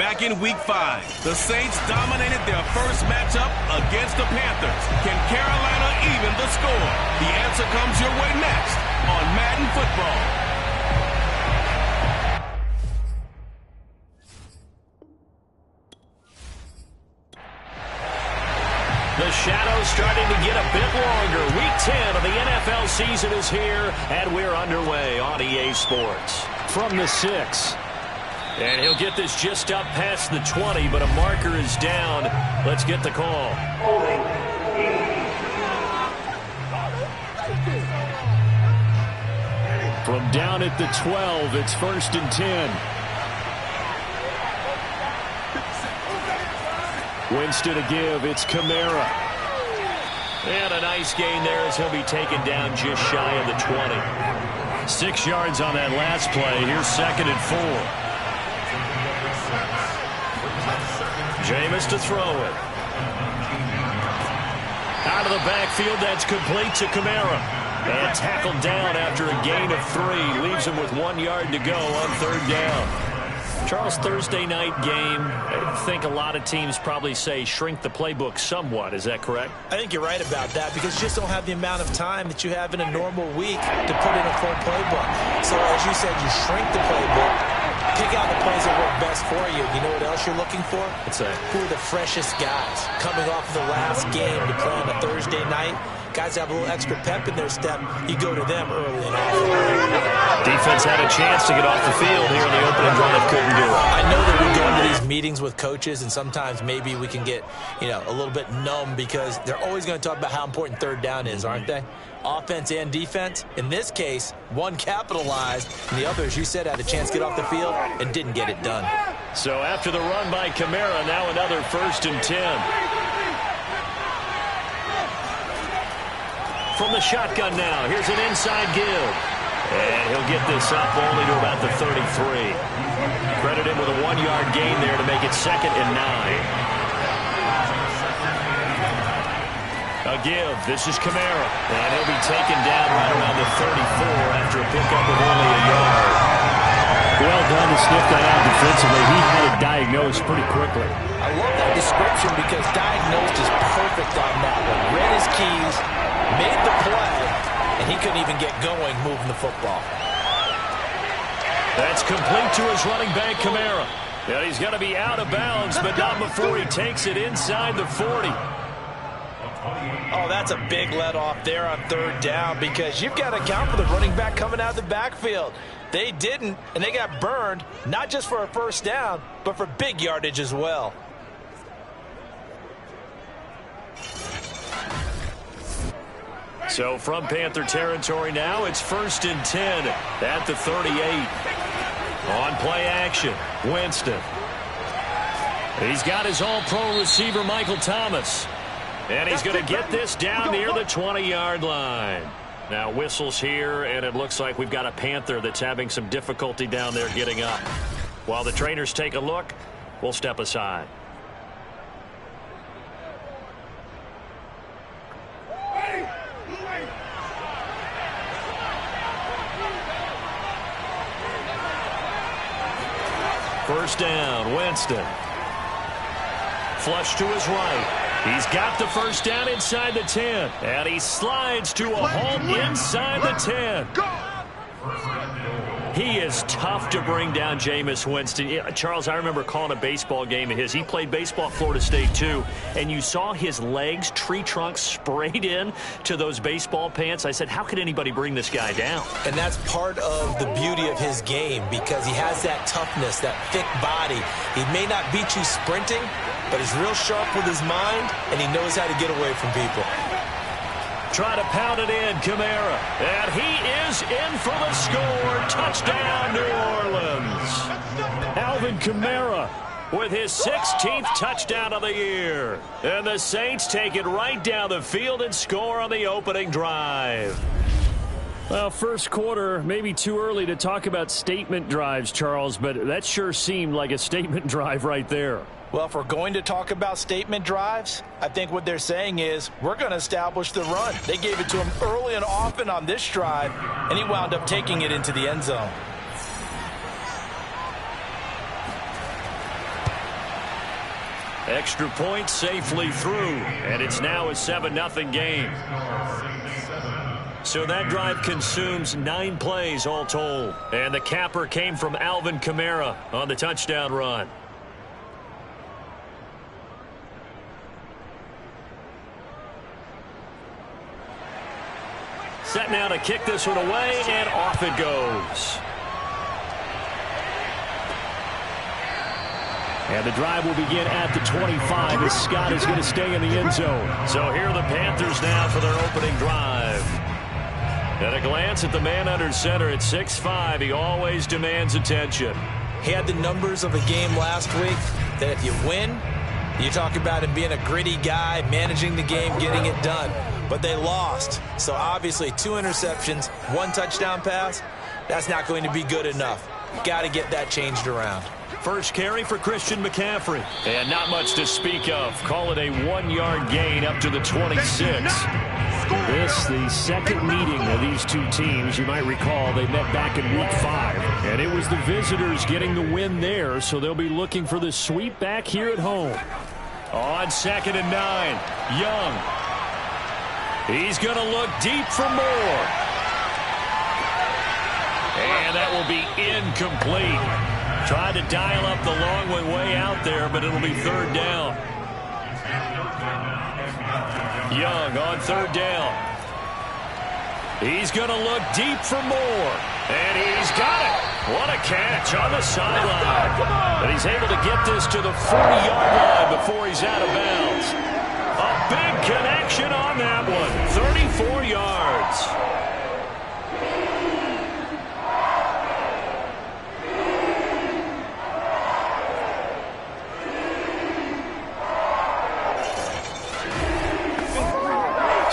Back in Week 5, the Saints dominated their first matchup against the Panthers. Can Carolina even the score? The answer comes your way next on Madden Football. The shadow's starting to get a bit longer. Week 10 of the NFL season is here, and we're underway on EA Sports. From the 6. And he'll get this just up past the 20, but a marker is down. Let's get the call. From down at the 12, it's 1st and 10. Winston to give, it's Kamara. And a nice gain there as he'll be taken down just shy of the 20. 6 yards on that last play. Here's 2nd and 4. Jameis to throw it. Out of the backfield, that's complete to Kamara. And tackled down after a gain of 3. Leaves him with 1 yard to go on 3rd down. Charles, Thursday night game, I think a lot of teams probably say shrink the playbook somewhat. Is that correct? I think you're right about that because you just don't have the amount of time that you have in a normal week to put in a full playbook. So as you said, you shrink the playbook, pick out the plays that work best for you. You know what else you're looking for? What's that? Who are the freshest guys coming off of the last game to play on a Thursday night? Guys have a little extra pep in their step. You go to them early and often. Defense had a chance to get off the field here in the opening drive. Couldn't do it. I know that we go into these meetings with coaches, and sometimes maybe we can get, a little bit numb because they're always going to talk about how important 3rd down is, aren't they? Offense and defense. In this case, one capitalized, and the other, as you said, had a chance to get off the field and didn't get it done. So after the run by Kamara, now another 1st and 10. From the shotgun now, here's an inside give. And he'll get this up only to about the 33. Credit him with a 1 yard gain there to make it 2nd and 9. A give. This is Kamara. And he'll be taken down right around the 34 after a pickup of only a yard. Well done to sniff that out defensively. He had it diagnosed pretty quickly. I love that description because diagnosed is perfect on that one. Read his keys, made the play, and he couldn't even get going moving the football. That's complete to his running back, Kamara. And he's going to be out of bounds, but not before he takes it inside the 40. Oh, that's a big let off there on 3rd down because you've got to account for the running back coming out of the backfield. They didn't, and they got burned, not just for a 1st down, but for big yardage as well. So from Panther territory now, it's 1st and 10 at the 38. On play action, Winston. He's got his all-pro receiver, Michael Thomas. And he's going to get this down near the 20-yard line. Now whistles here, and it looks like we've got a Panther that's having some difficulty down there getting up. While the trainers take a look, we'll step aside. First down, Winston. Flush to his right. He's got the 1st down inside the 10. And he slides to a halt inside the 10. He is tough to bring down, Jameis Winston. Yeah, Charles, I remember calling a baseball game of his. He played baseball at Florida State, too. And you saw his legs, tree trunks sprayed in to those baseball pants. I said, how could anybody bring this guy down? And that's part of the beauty of his game because he has that toughness, that thick body. He may not beat you sprinting, but he's real sharp with his mind, and he knows how to get away from people. Try to pound it in, Kamara. And he is in for the score. Touchdown, New Orleans. Alvin Kamara with his 16th touchdown of the year. And the Saints take it right down the field and score on the opening drive. Well, first quarter, maybe too early to talk about statement drives, Charles, but that sure seemed like a statement drive right there. Well, if we're going to talk about statement drives, I think what they're saying is we're going to establish the run. They gave it to him early and often on this drive, and he wound up taking it into the end zone. Extra point safely through, and it's now a 7-0 game. So that drive consumes 9 plays all told. And the capper came from Alvin Kamara on the touchdown run. Set now to kick this one away, and off it goes. And the drive will begin at the 25 as Scott is going to stay in the end zone. So here are the Panthers now for their opening drive. At a glance at the man under center at 6'5", he always demands attention. He had the numbers of a game last week that if you win, you talk about him being a gritty guy, managing the game, getting it done. But they lost. So obviously 2 interceptions, 1 touchdown pass, that's not going to be good enough. Got to get that changed around. First carry for Christian McCaffrey. And not much to speak of. Call it a 1-yard gain up to the 26. This, the second meeting of these two teams. You might recall they met back in Week 5. And it was the visitors getting the win there, so they'll be looking for the sweep back here at home. On 2nd and 9, Young. He's going to look deep for more. And that will be incomplete. Tried to dial up the long way out there, but it'll be 3rd down. Young on 3rd down. He's going to look deep for more. And he's got it. What a catch on the sideline. But he's able to get this to the 40-yard line before he's out of bounds. A big connection on that one. 34 yards.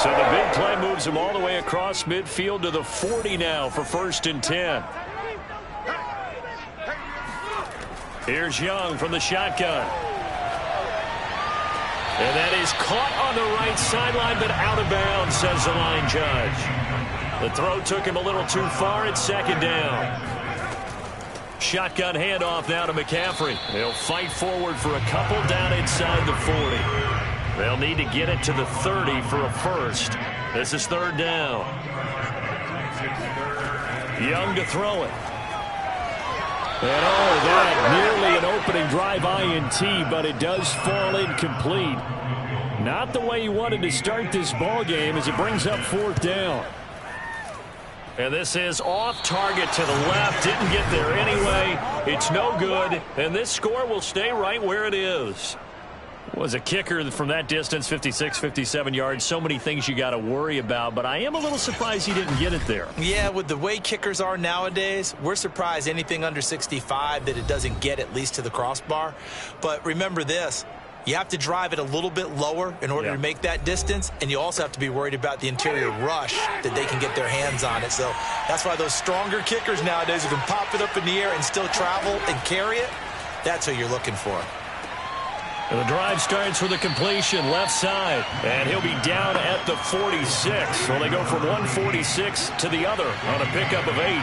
So the big play moves him all the way across midfield to the 40 now for 1st and 10. Here's Young from the shotgun. And that is caught on the right sideline, but out of bounds, says the line judge. The throw took him a little too far at 2nd down. Shotgun handoff now to McCaffrey. They'll fight forward for a couple down inside the 40. They'll need to get it to the 30 for a first. This is 3rd down. Young to throw it. And that nearly an opening drive INT, but it does fall incomplete. Not the way he wanted to start this ball game as it brings up 4th down. And this is off target to the left. Didn't get there anyway. It's no good. And this score will stay right where it is. Was a kicker from that distance, 56, 57 yards. So many things you got to worry about, but I am a little surprised he didn't get it there. Yeah, with the way kickers are nowadays, we're surprised anything under 65 that it doesn't get at least to the crossbar. But remember this, you have to drive it a little bit lower in order to make that distance, and you also have to be worried about the interior rush that they can get their hands on it. So that's why those stronger kickers nowadays who can pop it up in the air and still travel and carry it, that's who you're looking for. And the drive starts with a completion left side, and he'll be down at the 46. So they go from 146 to the other on a pickup of 8.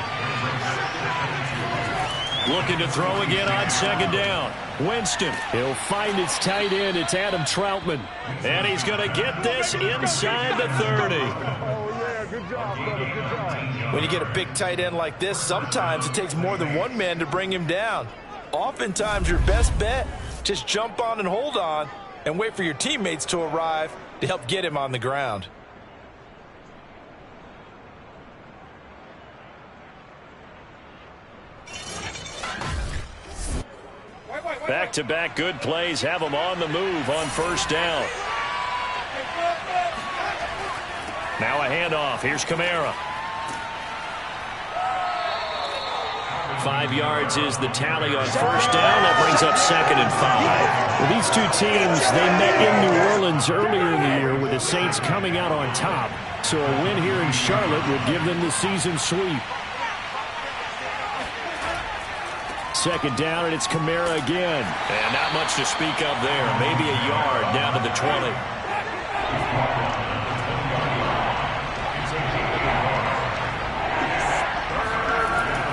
Looking to throw again on 2nd down. Winston. He'll find his tight end. It's Adam Troutman. And he's going to get this inside the 30. Oh, yeah, good job, brother, good job. When you get a big tight end like this, sometimes it takes more than one man to bring him down. Oftentimes, your best bet, just jump on and hold on and wait for your teammates to arrive to help get him on the ground. Back-to-back good plays have them on the move on 1st down. Now a handoff. Here's Kamara. 5 yards is the tally on 1st down. That brings up 2nd and 5. Well, these two teams, they met in New Orleans earlier in the year with the Saints coming out on top. So a win here in Charlotte would give them the season sweep. 2nd down, and it's Kamara again. And not much to speak of there. Maybe a yard down to the 20.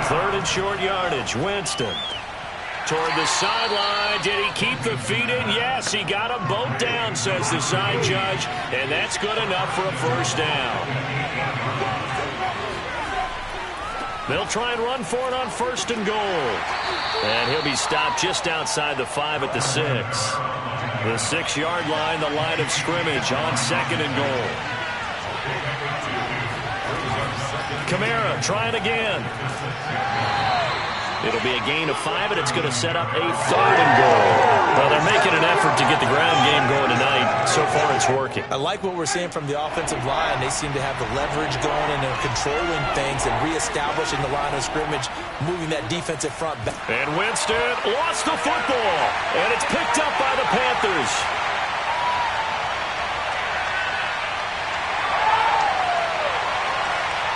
Third and short yardage. Winston. toward the sideline. Did he keep the feet in? Yes, he got them both down, says the side judge, and that's good enough for a first down. They'll try and run for it on 1st and goal. And he'll be stopped just outside the 5 at the 6. The 6-yard line, the line of scrimmage on 2nd and goal. Kamara trying again. It'll be a gain of 5, and it's going to set up a 3rd and goal. Well, they're making an effort to get the ground game going tonight. So far, it's working. I like what we're seeing from the offensive line. They seem to have the leverage going, and they're controlling things and reestablishing the line of scrimmage, moving that defensive front back. And Winston lost the football, and it's picked up by the Panthers.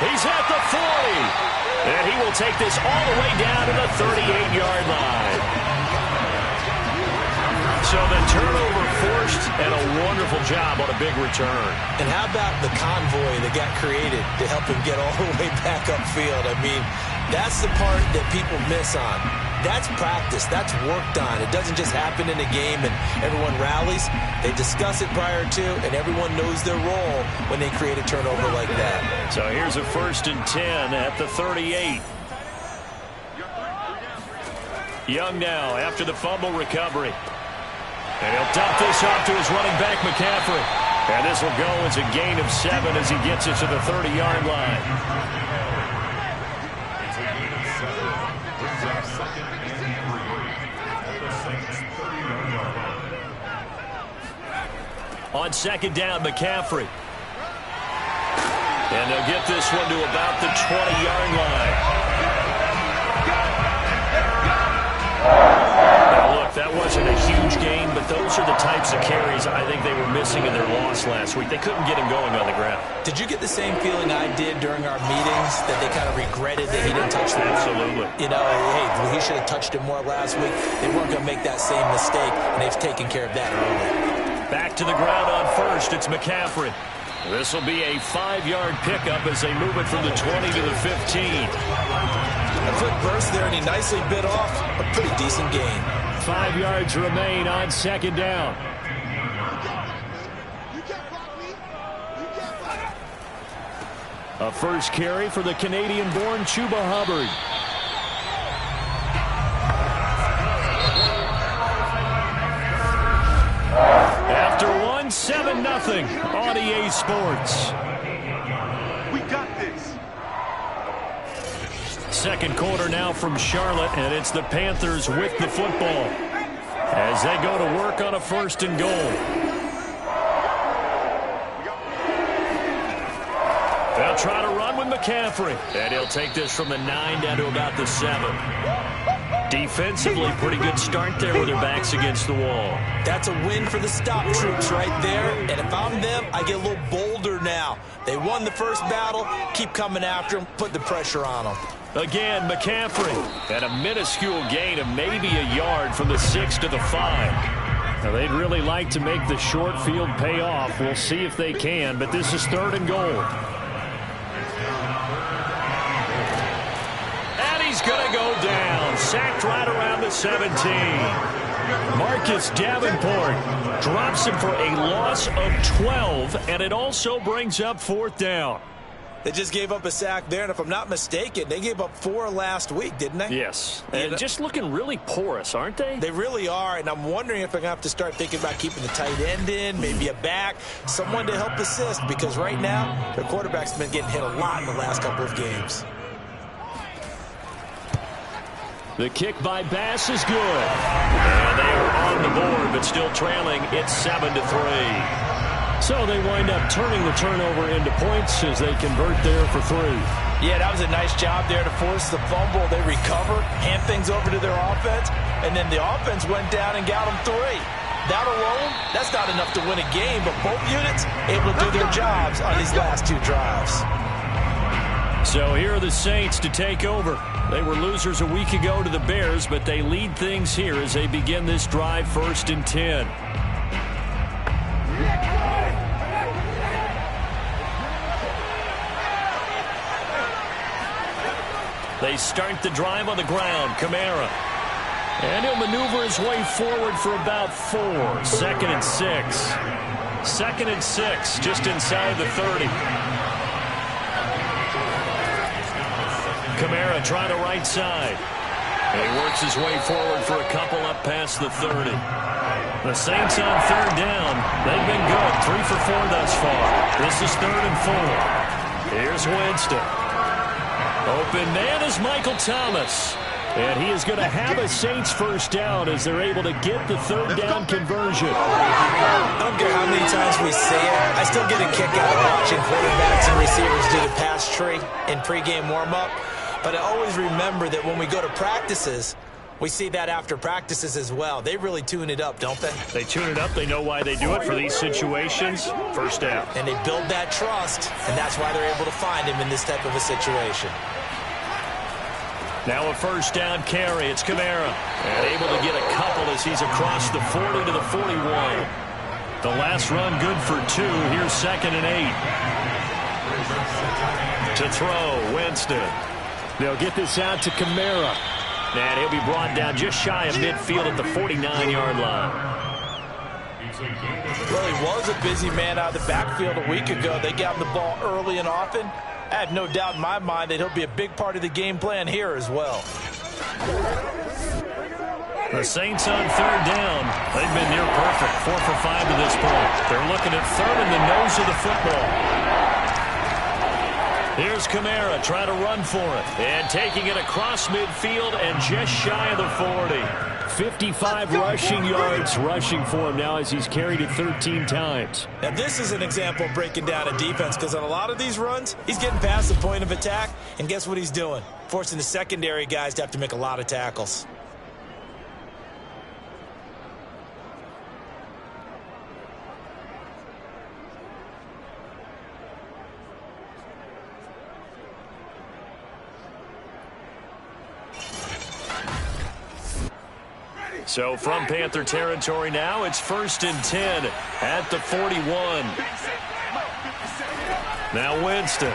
He's at the 40. And he will take this all the way down to the 38-yard line. So the turnover forced, and a wonderful job on a big return. And how about the convoy that got created to help him get all the way back upfield? I mean, that's the part that people miss on. That's practice. That's worked on. It doesn't just happen in a game and everyone rallies. They discuss it prior to, and everyone knows their role when they create a turnover like that. So here's a 1st and 10 at the 38. Young now after the fumble recovery. And he'll dump this off to his running back, McCaffrey. And this will go as a gain of 7 as he gets it to the 30-yard line. On 2nd down, McCaffrey. And they'll get this one to about the 20-yard line. Now, look, that wasn't a huge gain, but those are the types of carries I think they were missing in their loss last week. They couldn't get him going on the ground. Did you get the same feeling I did during our meetings, that they kind of regretted that he didn't touch the ball? Absolutely. You know, hey, he should have touched it more last week. They weren't going to make that same mistake, and they've taken care of that early. Back to the ground on 1st. It's McCaffrey. This will be a 5-yard pickup as they move it from the 20 to the 15. A quick burst there, and he nicely bit off a pretty decent gain. 5 yards remain on 2nd down. A first carry for the Canadian-born Chuba Hubbard. After 7-0 on EA Sports. We got this. 2nd quarter now from Charlotte, and it's the Panthers with the football as they go to work on a 1st and goal. They'll try to run with McCaffrey, and he'll take this from the 9 down to about the 7. Defensively, pretty good start there with their backs against the wall. That's a win for the stop troops right there. And if I'm them, I get a little bolder now. They won the first battle. Keep coming after them. Put the pressure on them. Again, McCaffrey. And a minuscule gain of maybe a yard from the 6 to the 5. Now, they'd really like to make the short field pay off. We'll see if they can, but this is 3rd and goal. He's going to go down. Sacked right around the 17. Marcus Davenport drops him for a loss of 12, and it also brings up 4th down. They just gave up a sack there, and if I'm not mistaken, they gave up 4 last week, didn't they? Yes. And just looking really porous, aren't they? They really are, and I'm wondering if they're going to have to start thinking about keeping the tight end in, maybe a back, someone to help assist, because right now, their quarterback's been getting hit a lot in the last couple of games. The kick by Bass is good. And they are on the board, but still trailing. It's 7-3. So they wind up turning the turnover into points as they convert there for 3. Yeah, that was a nice job there to force the fumble. They recover, hand things over to their offense, and then the offense went down and got them 3. That alone, that's not enough to win a game, but both units able to do their jobs on these last 2 drives. So here are the Saints to take over. They were losers a week ago to the Bears, but they lead things here as they begin this drive 1st and 10. They start the drive on the ground. Kamara. And he'll maneuver his way forward for about 4. 2nd and 6. 2nd and 6, just inside the 30. Kamara trying to right side. And he works his way forward for a couple up past the 30. The Saints on 3rd down. They've been good. 3 for 4 thus far. This is 3rd and 4. Here's Winston. Open man is Michael Thomas. And he is going to have a Saints first down as they're able to get the 3rd down conversion. I don't care how many times we see it. I still get a kick out of watching quarterbacks and receivers do the pass tree in pregame warm-up. But I always remember that when we go to practices, we see that after practices as well. They really tune it up, don't they? They tune it up. They know why they do it for these situations. First down. And they build that trust, and that's why they're able to find him in this type of a situation. Now a first down carry. It's Kamara. And able to get a couple as he's across the 40 to the 41. The last run good for 2. Here's 2nd and 8. To throw, Winston. They'll get this out to Kamara. And he'll be brought down just shy of midfield at the 49-yard line. Well, he was a busy man out of the backfield a week ago. They got him the ball early and often. I have no doubt in my mind that he'll be a big part of the game plan here as well. The Saints on 3rd down. They've been near perfect. 4 for 5 to this point. They're looking at 3rd in the nose of the football. Here's Kamara trying to run for it. And taking it across midfield and just shy of the 40. 55 rushing yards rushing for him now as he's carried it 13 times. Now this is an example of breaking down a defense, because on a lot of these runs, he's getting past the point of attack, and guess what he's doing? Forcing the secondary guys to have to make a lot of tackles. So from Panther territory now, it's 1st and 10 at the 41. Now Winston.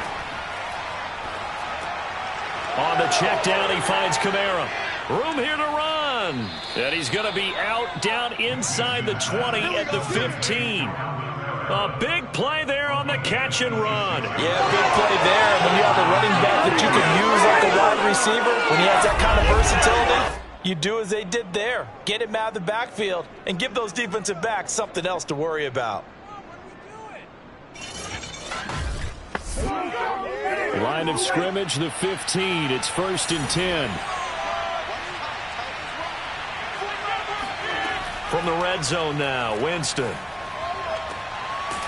On the check down, he finds Kamara. Room here to run. And he's going to be out down inside the 20 at the 15. A big play there on the catch and run. Yeah, big play there. When you have a running back that you can use like a wide receiver, when he has that kind of versatility, you do as they did there. Get him out of the backfield and give those defensive backs something else to worry about. Line of scrimmage, the 15. It's 1st and 10. From the red zone now, Winston.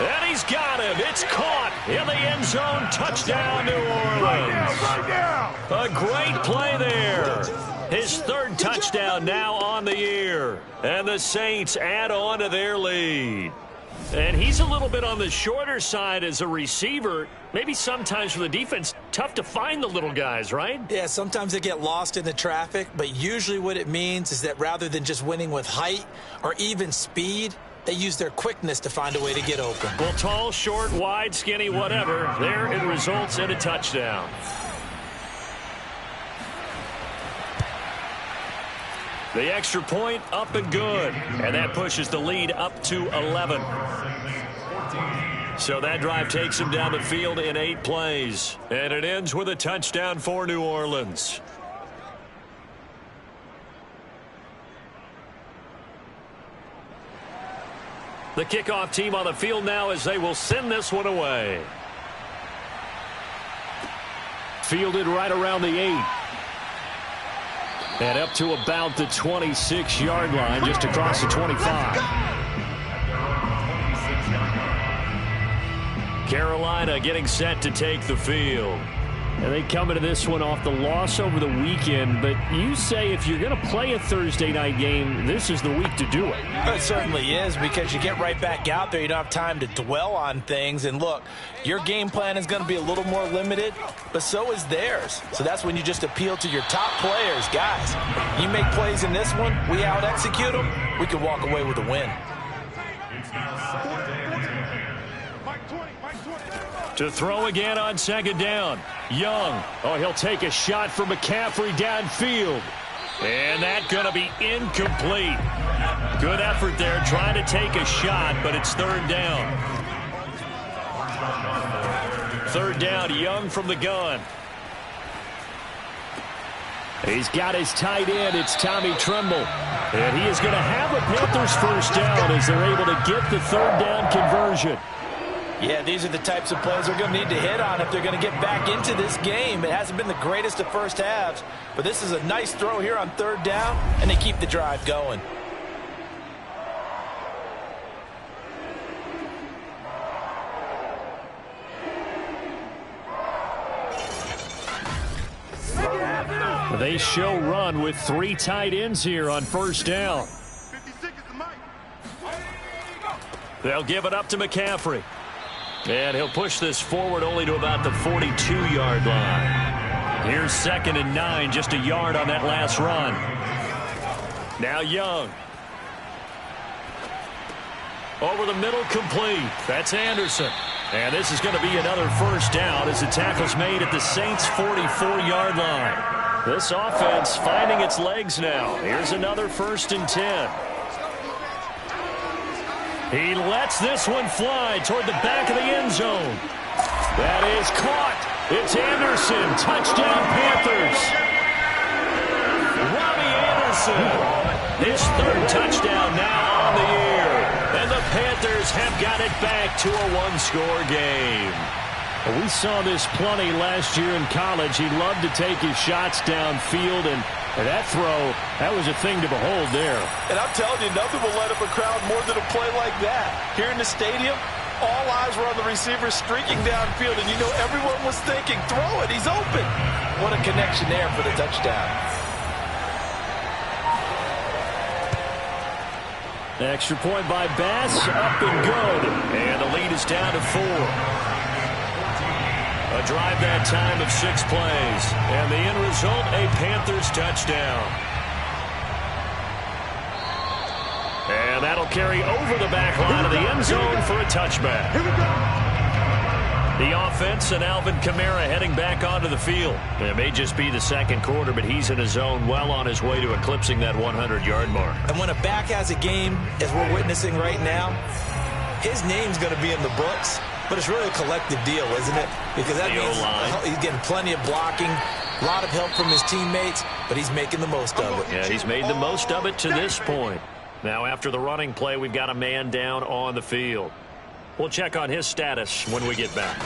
And he's got him. It's caught in the end zone. Touchdown, New Orleans. A great play there. His 3rd touchdown now on the year. And the Saints add on to their lead. And he's a little bit on the shorter side as a receiver. Maybe sometimes for the defense, tough to find the little guys, right? Yeah, sometimes they get lost in the traffic, but usually what it means is that rather than just winning with height or even speed, they use their quickness to find a way to get open. Well, tall, short, wide, skinny, whatever. There it results in a touchdown. The extra point up and good. And that pushes the lead up to 11. So that drive takes him down the field in 8 plays. And it ends with a touchdown for New Orleans. The kickoff team on the field now as they will send this one away. Fielded right around the 8. And up to about the 26-yard line, just across the 25. Carolina getting set to take the field. And they come into this one off the loss over the weekend, but you say if you're going to play a Thursday night game, this is the week to do it. It certainly is, because you get right back out there. You don't have time to dwell on things. And look, your game plan is going to be a little more limited, but so is theirs. So that's when you just appeal to your top players. Guys, you make plays in this one, we out-execute them, we can walk away with a win. To throw again on 2nd down. Young. Oh, he'll take a shot for McCaffrey downfield. And that's going to be incomplete. Good effort there trying to take a shot, but it's third down. Third down, Young from the gun. He's got his tight end. It's Tommy Tremble. And he is going to have a Panthers first down as they're able to get the third down conversion. Yeah, these are the types of plays they're going to need to hit on if they're going to get back into this game. It hasn't been the greatest of first halves, but this is a nice throw here on third down, and they keep the drive going. They show run with 3 tight ends here on first down. 56 is the mic. They'll give it up to McCaffrey. And he'll push this forward only to about the 42-yard line. Here's 2nd and 9, just a yard on that last run. Now Young. Over the middle, complete. That's Anderson. And this is going to be another first down as the tackle's made at the Saints' 44-yard line. This offense finding its legs now. Here's another 1st and 10. He lets this one fly toward the back of the end zone. That is caught. It's Anderson. Touchdown, Panthers. Robbie Anderson. His 3rd touchdown now on the year. And the Panthers have got it back to a 1-score game. We saw this plenty last year in college. He loved to take his shots downfield, and that throw, that was a thing to behold there. And I'm telling you, nothing will light up a crowd more than a play like that. Here in the stadium, all eyes were on the receiver streaking downfield, and you know everyone was thinking, throw it, he's open. What a connection there for the touchdown. Extra point by Bass, up and good. And the lead is down to 4. A drive that time of 6 plays. And the end result, a Panthers touchdown. And that'll carry over the back line of the end zone for a touchback. The offense and Alvin Kamara heading back onto the field. It may just be the 2nd quarter, but he's in his zone, well on his way to eclipsing that 100-yard mark. And when a back has a game, as we're witnessing right now, his name's going to be in the books. But it's really a collective deal, isn't it? Because that means he's getting plenty of blocking, a lot of help from his teammates, but he's making the most of it. Yeah, he's made the most of it to this point. Now, after the running play, we've got a man down on the field. We'll check on his status when we get back.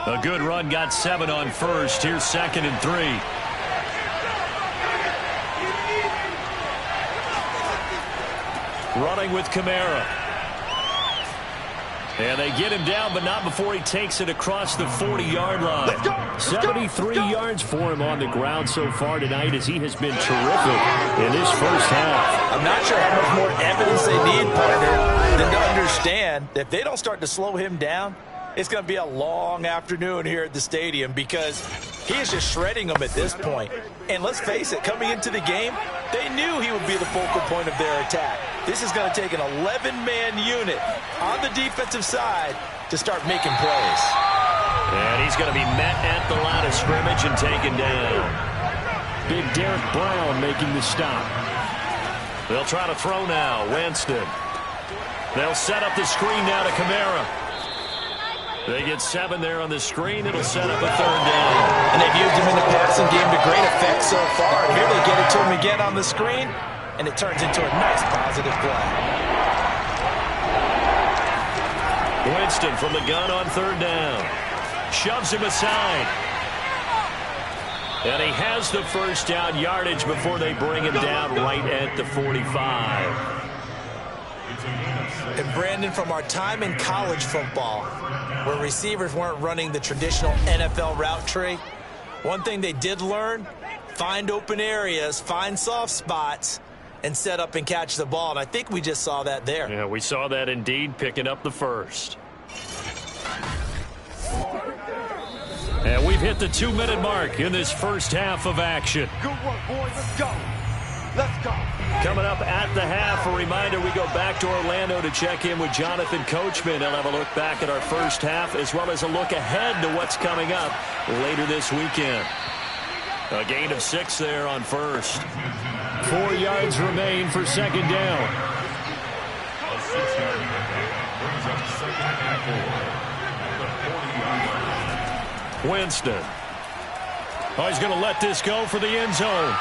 A good run, got 7 on first. Here's 2nd and 3. Running with Kamara. And they get him down, but not before he takes it across the 40-yard line. 73 yards for him on the ground so far tonight as he has been terrific in this first half. I'm not sure how much more evidence they need, partner, than to understand that if they don't start to slow him down, it's going to be a long afternoon here at the stadium because he is just shredding them at this point. And let's face it, coming into the game, they knew he would be the focal point of their attack. This is going to take an 11-man unit on the defensive side to start making plays. And he's going to be met at the line of scrimmage and taken down. Big Derek Brown making the stop. They'll try to throw now. Winston. They'll set up the screen now to Kamara. They get 7 there on the screen. It'll set up a 3rd down. And they've used him in the passing game to great effect so far. Here they get it to him again on the screen, and it turns into a nice positive play. Winston from the gun on 3rd down. Shoves him aside. And he has the first down yardage before they bring him down right at the 45. And Brandon, from our time in college football, where receivers weren't running the traditional NFL route tree, one thing they did learn, find open areas, find soft spots, and set up and catch the ball. And I think we just saw that there. Yeah, we saw that indeed, picking up the first. And we've hit the 2-minute mark in this first half of action. Good work, boys. Let's go. Let's go. Coming up at the half, a reminder, we go back to Orlando to check in with Jonathan Coachman. He'll have a look back at our first half as well as a look ahead to what's coming up later this weekend. A gain of 6 there on first. 4 yards remain for second down. Winston. Oh, he's going to let this go for the end zone.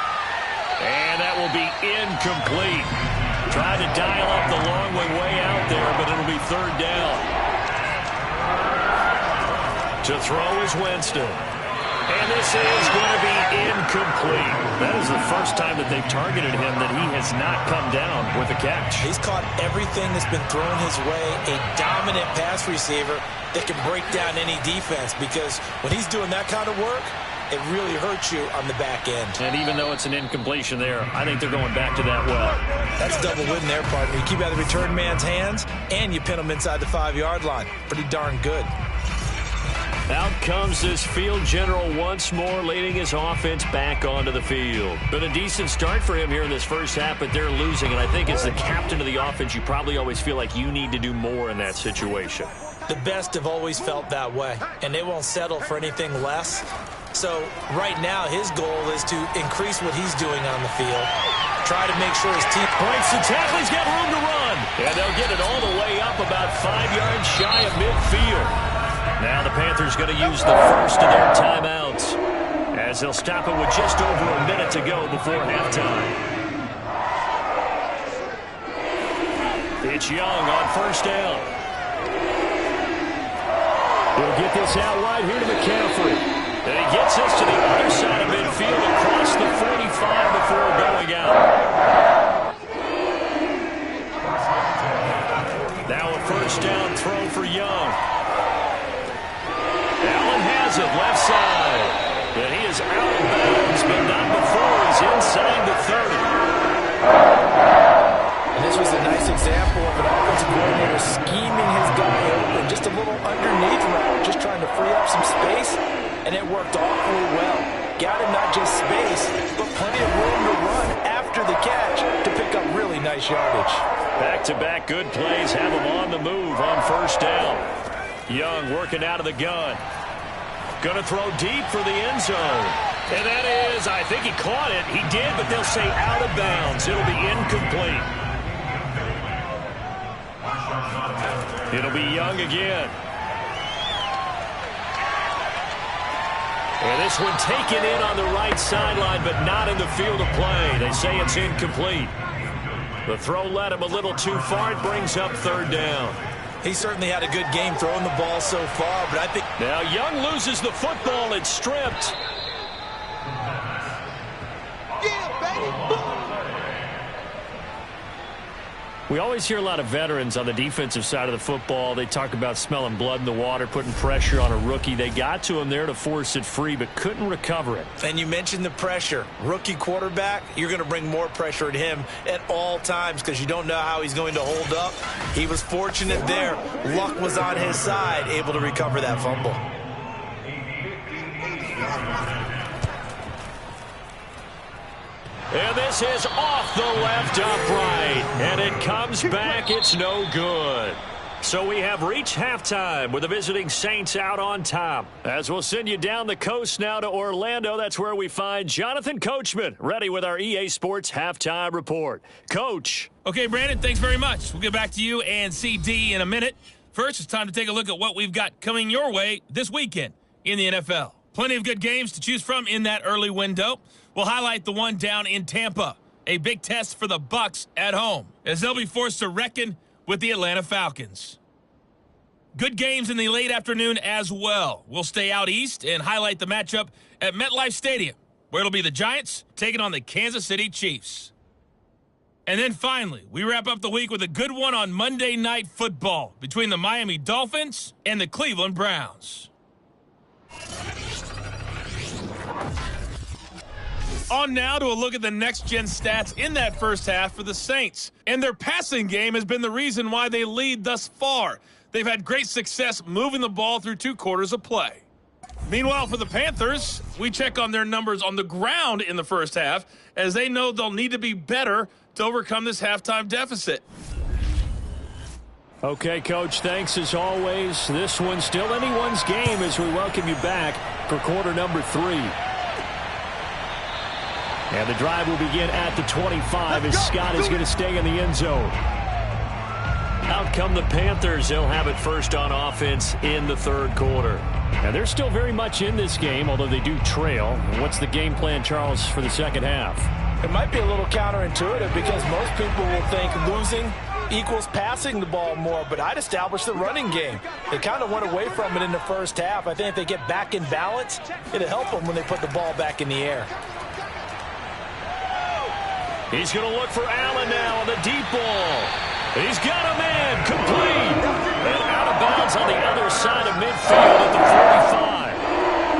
And that will be incomplete. Tried to dial up the long way out there, but it'll be third down. To throw is Winston. And this is going to be incomplete. That is the first time that they've targeted him that he has not come down with a catch. He's caught everything that's been thrown his way. A dominant pass receiver that can break down any defense, because when he's doing that kind of work, it really hurts you on the back end. And even though it's an incompletion there, I think they're going back to that well. That's double win there, partner. You keep out of the return man's hands, and you pin him inside the 5-yard line. Pretty darn good. Out comes this field general once more, leading his offense back onto the field. Been a decent start for him here in this first half, but they're losing. And I think as the captain of the offense, you probably always feel like you need to do more in that situation. The best have always felt that way, and they won't settle for anything less. So right now, his goal is to increase what he's doing on the field. Try to make sure his team breaks the tackle. He's got room to run. And they'll get it all the way up about 5 yards shy of midfield. Now the Panthers going to use the first of their timeouts as they'll stop it with just over a minute to go before halftime. It's Young on first down. We'll get this out wide here to McCaffrey. And he gets us to the other side of midfield across the 45 before going out. Now a first down throw for Young. Allen has it left side. And he is out of bounds, but not before he's inside the 30. And this was a nice example of an offensive coordinator scheming his guy open. Just a little underneath route, just trying to free up some space. And it worked awfully well. Got him not just space, but plenty of room to run after the catch to pick up really nice yardage. Back-to-back good plays have him on the move on first down. Young working out of the gun. Going to throw deep for the end zone. And that is, I think he caught it. He did, but they'll say out of bounds. It'll be incomplete. It'll be Young again. And this one taken in on the right sideline, but not in the field of play. They say it's incomplete. The throw led him a little too far. It brings up third down. He certainly had a good game throwing the ball so far, but I think... Now Young loses the football. It's stripped. Yeah, baby. Boom. We always hear a lot of veterans on the defensive side of the football. They talk about smelling blood in the water, putting pressure on a rookie. They got to him there to force it free, but couldn't recover it. And you mentioned the pressure. Rookie quarterback, you're going to bring more pressure at him at all times because you don't know how he's going to hold up. He was fortunate there. Luck was on his side, able to recover that fumble. And this is off the left upright. And it comes back. It's no good. So we have reached halftime with the visiting Saints out on top. As we'll send you down the coast now to Orlando, that's where we find Jonathan Coachman, ready with our EA Sports halftime report. Coach. Okay, Brandon, thanks very much. We'll get back to you and CD in a minute. First, it's time to take a look at what we've got coming your way this weekend in the NFL. Plenty of good games to choose from in that early window. We'll highlight the one down in Tampa, a big test for the Bucs at home, as they'll be forced to reckon with the Atlanta Falcons. Good games in the late afternoon as well. We'll stay out east and highlight the matchup at MetLife Stadium, where it'll be the Giants taking on the Kansas City Chiefs. And then finally, we wrap up the week with a good one on Monday Night Football between the Miami Dolphins and the Cleveland Browns. On now to a look at the next-gen stats in that first half for the Saints. And their passing game has been the reason why they lead thus far. They've had great success moving the ball through 2 quarters of play. Meanwhile, for the Panthers, we check on their numbers on the ground in the first half, as they know they'll need to be better to overcome this halftime deficit. Okay, Coach, thanks as always. This one's still anyone's game as we welcome you back for quarter number 3. And the drive will begin at the 25 as Scott is going to stay in the end zone. Out come the Panthers. They'll have it first on offense in the third quarter. And they're still very much in this game, although they do trail. What's the game plan, Charles, for the second half? It might be a little counterintuitive because most people will think losing equals passing the ball more, but I'd establish the running game. They kind of went away from it in the first half. I think if they get back in balance, it'll help them when they put the ball back in the air. He's going to look for Allen now on the deep ball. He's got a man complete. And out of bounds on the other side of midfield at the 45.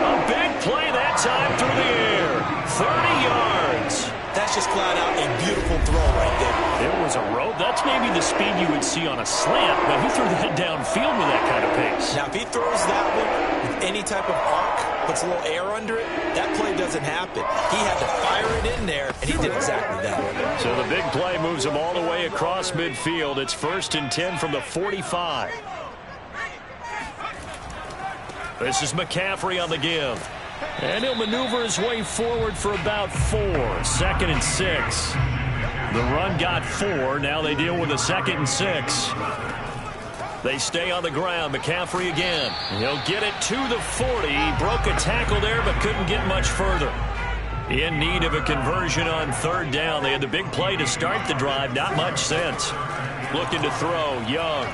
A big play that time through the air. 30 yards. That's just flat out a beautiful throw right there. It was a road. That's maybe the speed you would see on a slant, but he threw that downfield with that kind of pace. Now, if he throws that one with any type of arc, puts a little air under it, that play doesn't happen. He had to fire it in there, and he did exactly that. So the big play moves him all the way across midfield. It's 1st and 10 from the 45. This is McCaffrey on the give. And he'll maneuver his way forward for about 4. 2nd and 6. The run got 4. Now they deal with a 2nd and 6. They stay on the ground. McCaffrey again. He'll get it to the 40. He broke a tackle there but couldn't get much further. In need of a conversion on 3rd down. They had the big play to start the drive. Not much sense. Looking to throw. Young.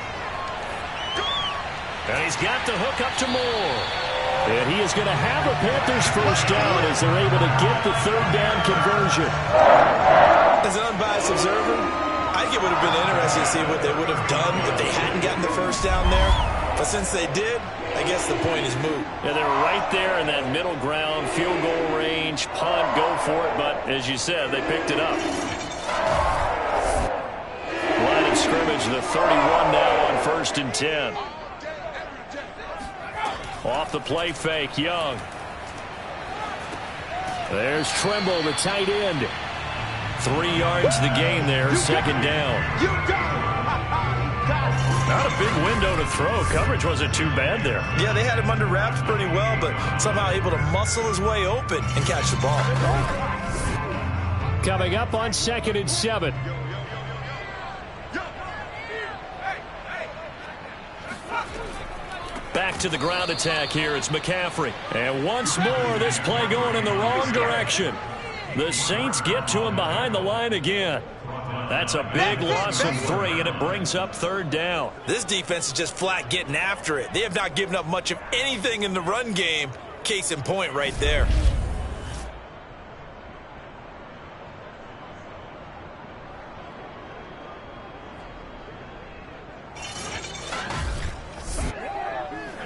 And he's got the hook up to Moore. And he is going to have a Panthers first down as they're able to get the 3rd down conversion. As an unbiased observer, I think it would have been interesting to see what they would have done if they hadn't gotten the first down there. But since they did, I guess the point is moot. Yeah, they're right there in that middle ground, field goal range, punt, go for it. But as you said, they picked it up. Line of scrimmage, the 31 now on 1st and 10. Off the play fake, Young. There's Tremble, the tight end. 3 yards the gain there, 2nd down. Not a big window to throw. Coverage wasn't too bad there. Yeah, they had him under wraps pretty well, but somehow able to muscle his way open and catch the ball. Coming up on 2nd and 7. Back to the ground attack here. It's McCaffrey. And once more, this play going in the wrong direction. The Saints get to him behind the line again. That's a big loss of 3, and it brings up 3rd down. This defense is just flat getting after it. They have not given up much of anything in the run game. Case in point right there.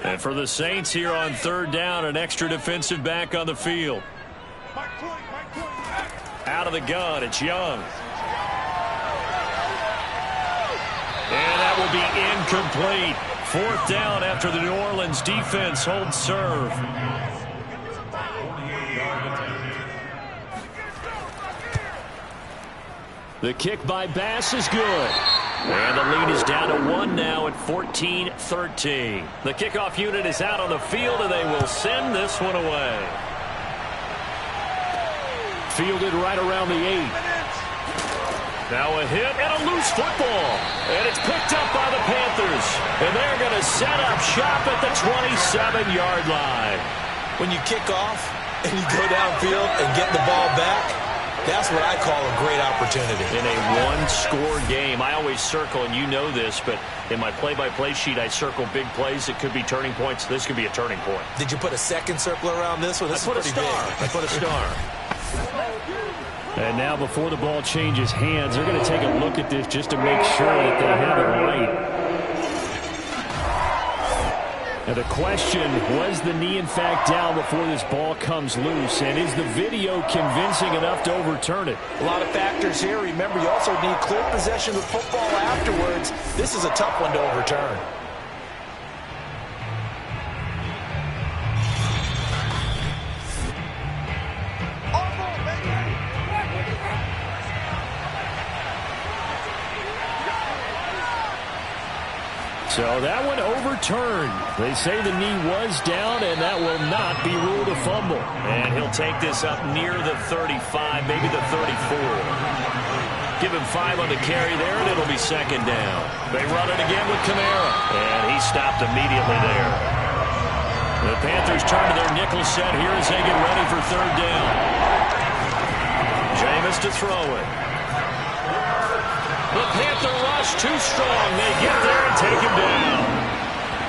And for the Saints here on 3rd down, an extra defensive back on the field. Out of the gun, it's Young. And that will be incomplete. 4th down after the New Orleans defense holds serve. The kick by Bass is good. And the lead is down to 1 now at 14-13. The kickoff unit is out on the field, and they will send this one away. Fielded right around the 8. Now a hit and a loose football. And it's picked up by the Panthers. And they're going to set up shop at the 27-yard line. When you kick off and you go downfield and get the ball back, that's what I call a great opportunity. In a one-score game, I always circle, and you know this, but in my play-by-play sheet, I circle big plays. It could be turning points. This could be a turning point. Did you put a second circle around this one? This I put a star. I put a star. And now before the ball changes hands, they're going to take a look at this just to make sure that they have it right. Now the question, was the knee in fact down before this ball comes loose? And is the video convincing enough to overturn it? A lot of factors here. Remember, you also need clear possession of the football afterwards. This is a tough one to overturn. So that one overturned. They say the knee was down, and that will not be ruled a fumble. And he'll take this up near the 35, maybe the 34. Give him 5 on the carry there, and it'll be second down. They run it again with Kamara, and he stopped immediately there. The Panthers turn to their nickel set here as they get ready for third down. Jameis to throw it. The Panther rush too strong. They get there and take him down.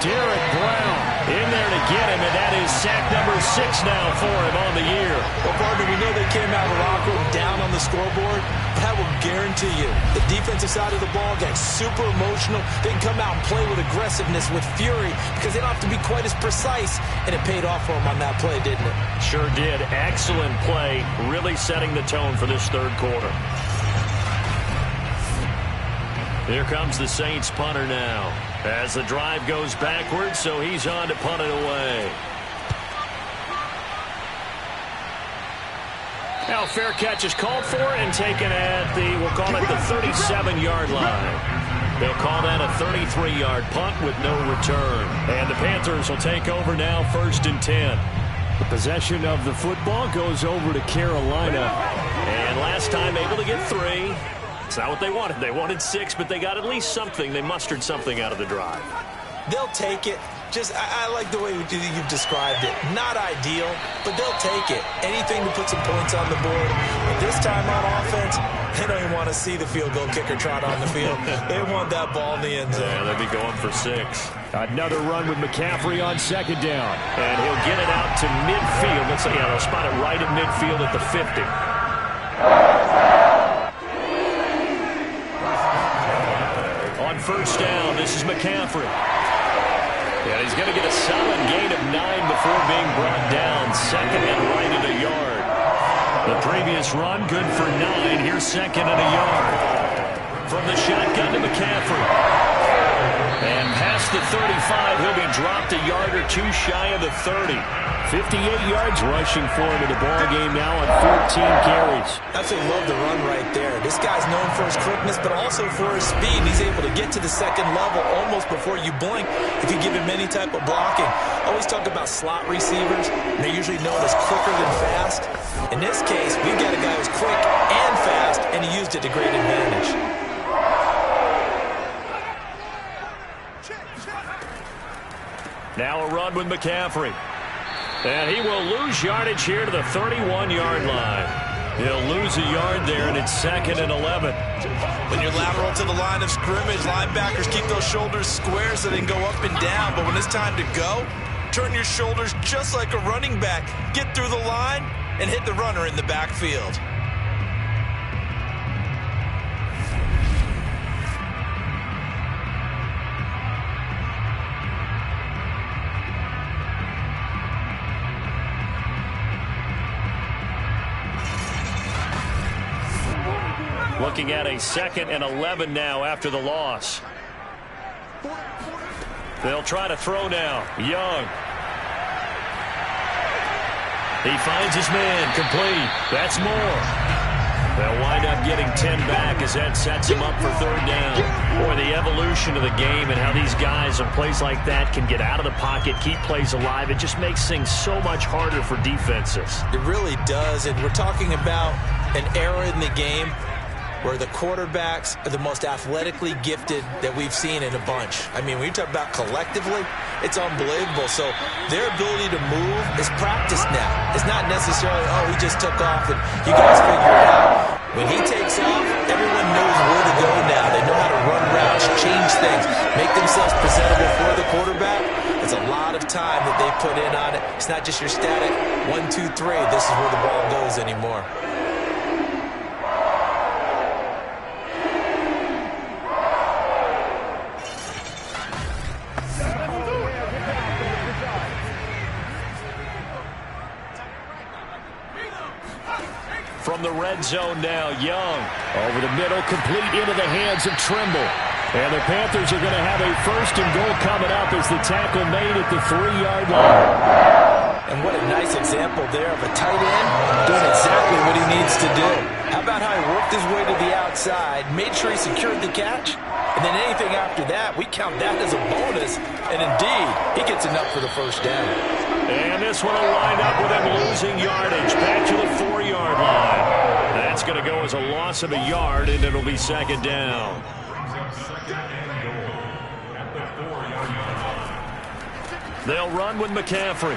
Derek Brown in there to get him, and that is sack number 6 now for him on the year. Well, partner, we know they came out of the locker room down on the scoreboard. That will guarantee you the defensive side of the ball gets super emotional. They can come out and play with aggressiveness, with fury, because they don't have to be quite as precise. And it paid off for them on that play, didn't it? Sure did. Excellent play, really setting the tone for this third quarter. Here comes the Saints punter now. As the drive goes backwards, so he's on to punt it away. Now fair catch is called for and taken at the, we'll call it the 37-yard line. They'll call that a 33-yard punt with no return. And the Panthers will take over now, 1st and 10. The possession of the football goes over to Carolina. And last time able to get 3. It's not what they wanted. They wanted 6, but they got at least something. They mustered something out of the drive. They'll take it. Just, I like the way you've described it. Not ideal, but they'll take it. Anything to put some points on the board. But this time on offense, they don't even want to see the field goal kicker trot on the field. They want that ball in the end zone. Yeah, they'll be going for 6. Another run with McCaffrey on 2nd down. And he'll get it out to midfield. Let's say, yeah, they'll spot it right at midfield at the 50. On 1st down, this is McCaffrey. Yeah, he's going to get a solid gain of 9 before being brought down. 2nd and right at a yard. The previous run, good for 9. Here's 2nd and a yard. From the shotgun to McCaffrey. And past the 35, he'll be dropped a yard or 2 shy of the 30. 58 yards rushing for him in the ballgame now on 14 carries. Absolutely love the run right there. This guy's known for his quickness, but also for his speed. He's able to get to the 2nd level almost before you blink if you give him any type of blocking. Always talk about slot receivers, and they're usually known as quicker than fast. In this case, we've got a guy who's quick and fast, and he used it to great advantage. Now a run with McCaffrey. And he will lose yardage here to the 31-yard line. He'll lose a yard there, and it's 2nd and 11. When you're lateral to the line of scrimmage, linebackers keep those shoulders square so they can go up and down. But when it's time to go, turn your shoulders just like a running back. Get through the line and hit the runner in the backfield. Looking at a 2nd and 11 now after the loss. They'll try to throw now. Young. He finds his man. Complete. That's more. They'll wind up getting 10 back as that sets him up for 3rd down. Boy, the evolution of the game and how these guys on plays like that can get out of the pocket, keep plays alive, it just makes things so much harder for defenses. It really does, and we're talking about an era in the game where the quarterbacks are the most athletically gifted that we've seen in a bunch. I mean, when you talk about collectively, it's unbelievable. So their ability to move is practiced now. It's not necessarily, oh, he just took off and you guys figure it out. When he takes off, everyone knows where to go now. They know how to run routes, change things, make themselves presentable for the quarterback. It's a lot of time that they put in on it. It's not just your static 1, 2, 3. This is where the ball goes anymore. From the red zone now, Young. Over the middle, complete into the hands of Trimble. And the Panthers are going to have a 1st and goal coming up as the tackle made at the 3-yard line. And what a nice example there of a tight end doing exactly what he needs to do. How about how he worked his way to the outside, made sure he secured the catch, and And then anything after that, we count that as a bonus. And indeed, he gets enough for the first down. And this one will wind up with him losing yardage back to the 4-yard line. That's going to go as a loss of a yard, and it'll be second down. They'll run with McCaffrey.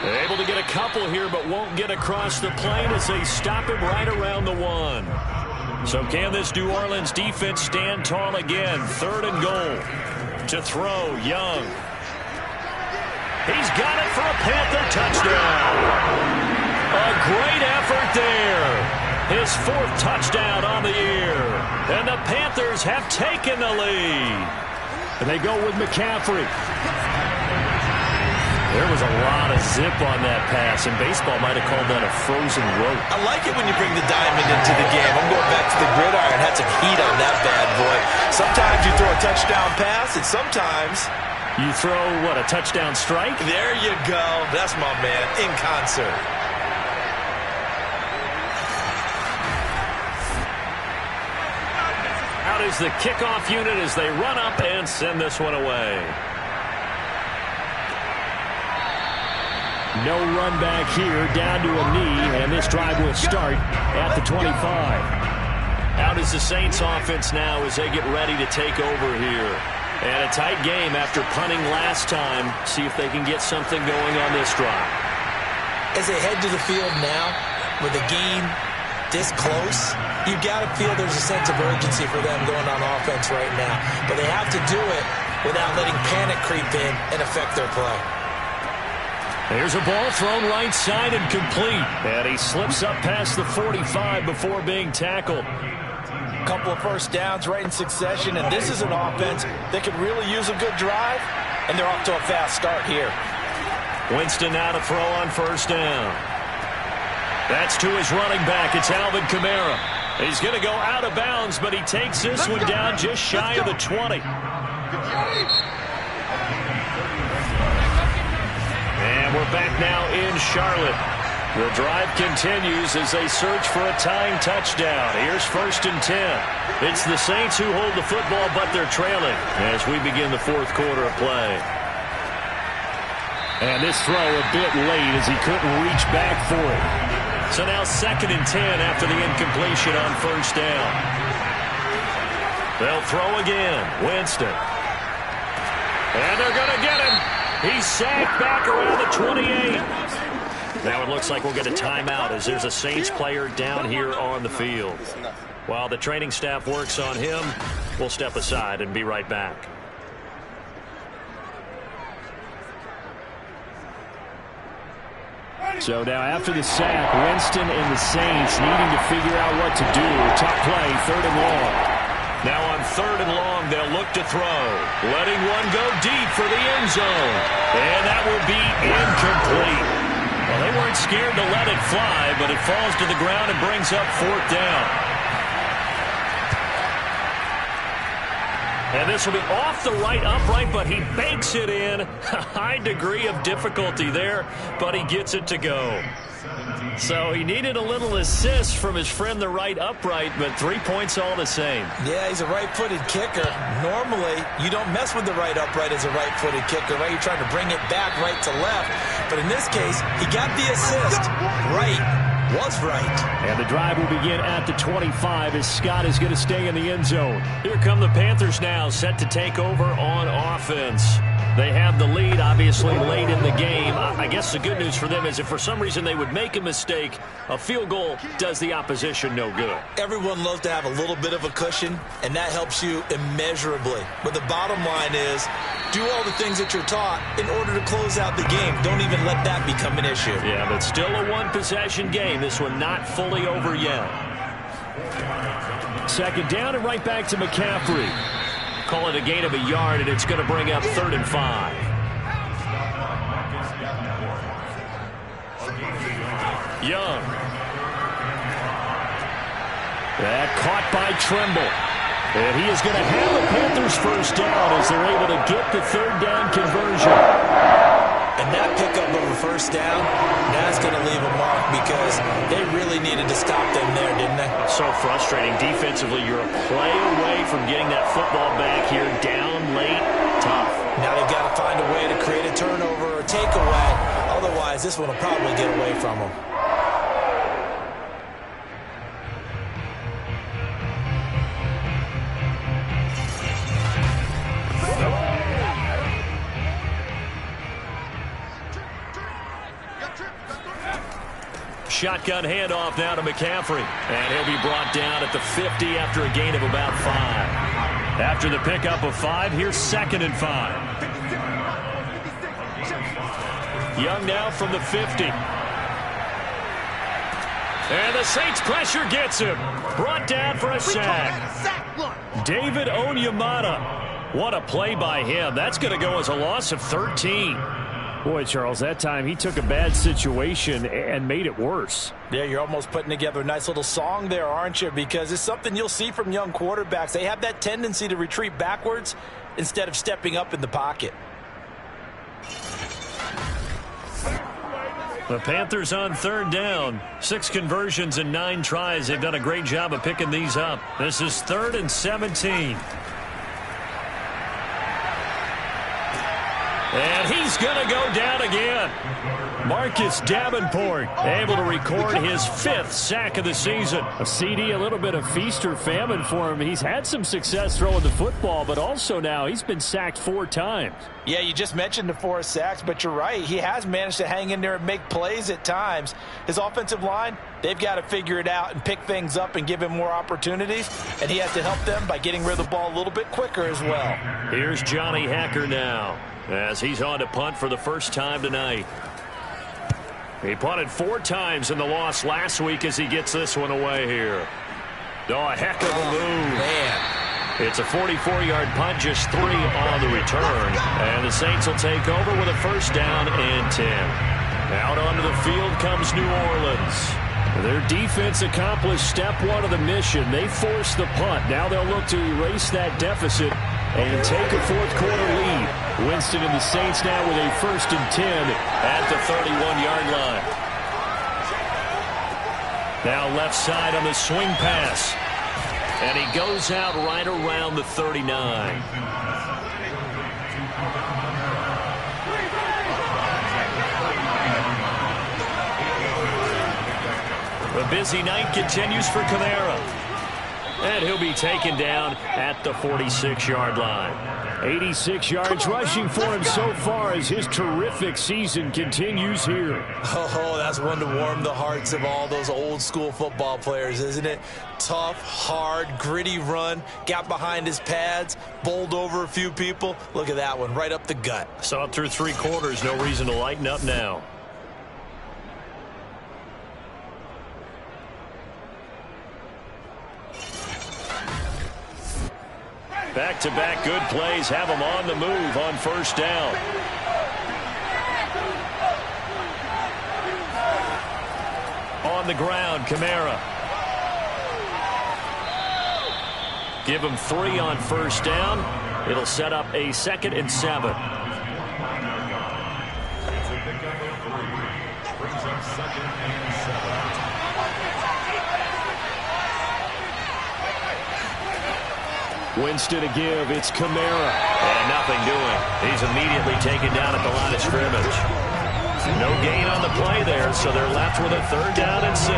They're able to get a couple here, but won't get across the plane as they stop him right around the 1. So can this New Orleans defense stand tall again? 3rd and goal. To throw, Young. He's got it for a Panther touchdown. A great effort there. His 4th touchdown on the year. And the Panthers have taken the lead. And they go with McCaffrey. There was a lot of zip on that pass, and baseball might have called that a frozen rope. I like it when you bring the diamond into the game. I'm going back to the gridiron. Had some heat on that bad boy. Sometimes you throw a touchdown pass, and sometimes you throw, what, a touchdown strike? There you go. That's my man, in concert. Out is the kickoff unit as they run up and send this one away. No run back here, down to a knee, and this drive will start at the 25. Out is the Saints offense now as they get ready to take over here. And a tight game after punting last time. See if they can get something going on this drive. As they head to the field now, with a game this close, you've got to feel there's a sense of urgency for them going on offense right now. But they have to do it without letting panic creep in and affect their play. There's a ball thrown right side and complete. And he slips up past the 45 before being tackled. Couple of first downs right in succession, and this is an offense that could really use a good drive, and they're off to a fast start here. Winston now to throw on first down. That's to his running back. It's Alvin Kamara. He's going to go out of bounds, but he takes this one down just shy of the 20. And we're back now in Charlotte. The drive continues as they search for a tying touchdown. Here's 1st and 10. It's the Saints who hold the football, but they're trailing as we begin the 4th quarter of play. And this throw a bit late as he couldn't reach back for it. So now 2nd and 10 after the incompletion on first down. They'll throw again. Winston. And they're going to get him. He's sacked back around the 28. Now it looks like we'll get a timeout as there's a Saints player down here on the field. While the training staff works on him, we'll step aside and be right back. So now after the sack, Winston and the Saints needing to figure out what to do. Tough play, 3rd and long. Now on 3rd and long, they'll look to throw. Letting one go deep for the end zone. And that will be incomplete. Well, they weren't scared to let it fly, but it falls to the ground and brings up 4th down. And this will be off the right upright, but he banks it in. A high degree of difficulty there, but he gets it to go. So he needed a little assist from his friend the right upright, but 3 points all the same. Yeah, he's a right-footed kicker. Normally, you don't mess with the right upright as a right-footed kicker, right? You're trying to bring it back right to left. But in this case, he got the assist. Right was right. And the drive will begin at the 25 as Scott is going to stay in the end zone. Here come the Panthers now, set to take over on offense. They have the lead, obviously, late in the game. I guess the good news for them is if for some reason they would make a mistake, a field goal does the opposition no good. Everyone loves to have a little bit of a cushion, and that helps you immeasurably. But the bottom line is, do all the things that you're taught in order to close out the game. Don't even let that become an issue. Yeah, but still a one-possession game. This one not fully over yet. 2nd down and right back to McCaffrey. Call it a gain of a yard, and it's going to bring up 3rd and 5. Young. That caught by Trimble. And he is going to have the Panthers first down as they're able to get the 3rd down conversion. And that pickup of a first down, that's going to leave a mark because they really needed to stop them there, didn't they? So frustrating. Defensively, you're a play away from getting that football back here. Down late, tough. Now they've got to find a way to create a turnover or takeaway. Otherwise, this one will probably get away from them. Shotgun handoff now to McCaffrey. And he'll be brought down at the 50 after a gain of about 5. After the pickup of 5, here's 2nd and 5. Young now from the 50. And the Saints pressure gets him. Brought down for a sack. David Onyemata. What a play by him. That's going to go as a loss of 13. Boy, Charles, that time he took a bad situation and made it worse. Yeah, you're almost putting together a nice little song there, aren't you? Because it's something you'll see from young quarterbacks. They have that tendency to retreat backwards instead of stepping up in the pocket. The Panthers on 3rd down. 6 conversions and 9 tries. They've done a great job of picking these up. This is 3rd and 17. And he's going to go down again. Marcus Davenport able to record his 5th sack of the season. A CD, a little bit of feast or famine for him. He's had some success throwing the football, but also now he's been sacked 4 times. Yeah, you just mentioned the 4 sacks, but you're right. He has managed to hang in there and make plays at times. His offensive line, they've got to figure it out and pick things up and give him more opportunities, and he has to help them by getting rid of the ball a little bit quicker as well. Here's Johnny Hacker now as he's on to punt for the first time tonight. He punted 4 times in the loss last week as he gets this one away here. Oh, a heck of a move. Man. It's a 44-yard punt, just 3 on the return. And the Saints will take over with a first down and 10. Out onto the field comes New Orleans. Their defense accomplished step 1 of the mission. They forced the punt. Now they'll look to erase that deficit and take a 4th quarter lead. Winston and the Saints now with a 1st and 10 at the 31-yard line. Now left side on the swing pass. And he goes out right around the 39. The busy night continues for Kamara. And he'll be taken down at the 46-yard line. 86 yards rushing for him so far as his terrific season continues here. Oh, that's one to warm the hearts of all those old school football players, isn't it? Tough, hard, gritty run, got behind his pads, bowled over a few people. Look at that one, right up the gut. Saw it through 3 quarters, no reason to lighten up now. Back-to-back good plays have him on the move on first down. On the ground, Kamara. Give him 3 on first down. It'll set up a 2nd and 7. Winston to give. It's Kamara. And nothing doing. He's immediately taken down at the line of scrimmage. No gain on the play there, so they're left with a 3rd down and 6.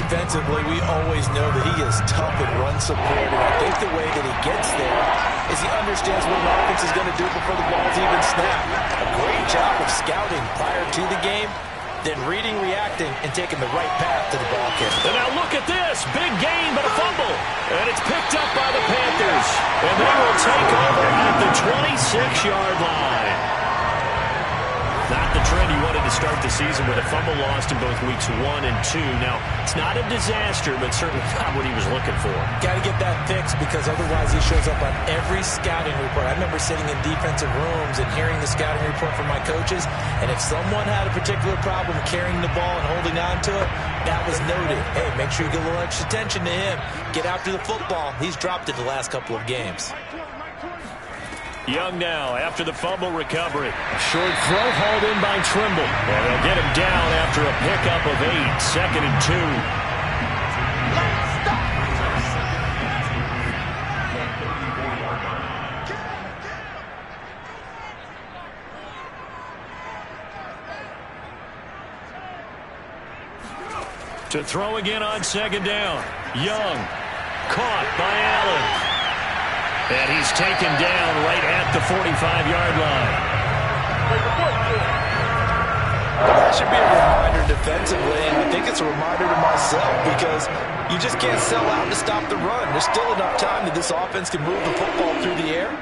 Defensively, we always know that he is tough in run support, and I think the way that he gets there is he understands what the offense is going to do before the ball's even snapped. A great job of scouting prior to the game, then reading, reacting, and taking the right path to the ball carrier. And now look at this. Big gain, but a fumble. And it's picked up by the Panthers. And they will take over at the 26-yard line. Not the trend you wanted to start the season with a fumble lost in both weeks 1 and 2. Now, it's not a disaster, but certainly not what he was looking for. Got to get that fixed because otherwise he shows up on every scouting report. I remember sitting in defensive rooms and hearing the scouting report from my coaches, and if someone had a particular problem carrying the ball and holding on to it, that was noted. Hey, make sure you get a little extra attention to him. Get after the football. He's dropped it the last couple of games. Young now after the fumble recovery. Short throw hauled in by Trimble. And they'll get him down after a pickup of 8. 2nd and 2. To throw again on 2nd down. Young. Caught by Allen. And he's taken down right at the 45-yard line. That should be a reminder defensively, and I think it's a reminder to myself because you just can't sell out to stop the run. There's still enough time that this offense can move the football through the air,